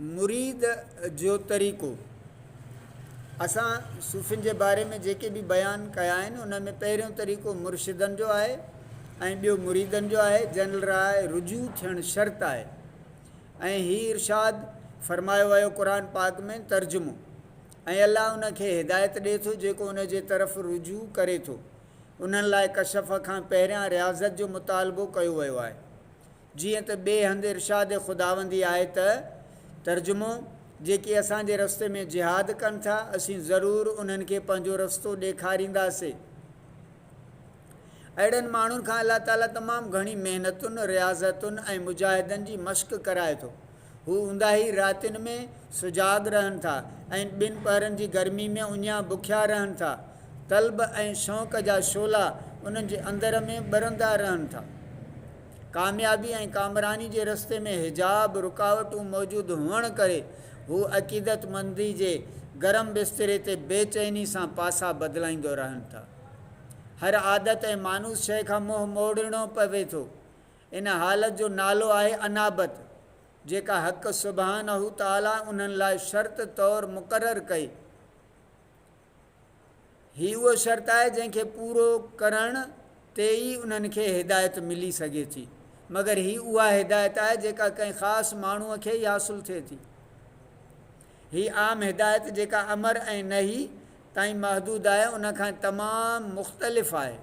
मुरीद जो तरीक़ो। असां सूफ़िन जे बारे में जेके भी बयान कया आहिनि उन में पहिरियों तरीक़ो मुर्शिदनि जो आहे ऐं ॿियो मुरीदनि जो आहे, जन राय रुजू थियणु शर्त आहे। ऐं हीउ इरशाद फरमायो वियो क़ुरान पाक में तर्जुमो, ऐं अल्लाह उन खे हिदायत ॾिए थो जेको उन जे तरफ़ रुजू करे थो। उन्हनि लाइ कशफ़ खां पहिरियां रियाज़त जो मुतालबो कयो वियो आहे। जीअं त ॿिए हंधि इरशाद ख़ुदावंदी आहे त तर्जुमो, जेके असांजे रस्ते में जिहाद कनि था असीं ज़रूरु उन्हनि खे पंहिंजो रस्तो ॾेखारींदासीं। अहिड़नि माण्हुनि खां अलाह ताला तमामु घणी महिनतुनि, रियाज़तुनि ऐं मुजाहिदनि जी मश्क कराए थो। हू ऊंदाही रातिनि में सुजाग रहनि था ऐं ॿिनि पहरनि जी गर्मी में उञा बुखिया रहनि था। तलब ऐं शौक़ जा शोला उन्हनि जे अंदर में ॿरंदा रहनि था। कामयाबी ऐं कामरानी जे रस्ते में हिजाब रुकावटूं मौजूदु हुअण करे हू अक़ीदतमंदी जे गरम बिस्तरे ते बेचैनी सां पासा बदिलाईंदो रहनि था। हर आदत ऐं मानूस शइ खां मुंहुं मोड़णो पवे थो। इन हालत जो नालो आहे अनाबत, जेका हक़ सुबहानहू ताला उन्हनि लाइ शर्त तौरु मुक़ररु कई। ही उहो शर्त आहे जंहिंखे पूरो करण ते ई उन्हनि खे हिदायत मिली सघे थी, मगर ही उहा हिदायत आहे जेका कंहिं ख़ासि माण्हूअ खे ई हासिलु थिए थी। ही आम हिदायत जेका अमर ऐं नही ताईं महदूद आहे उन खां तमामु मुख़्तलिफ़ आहे।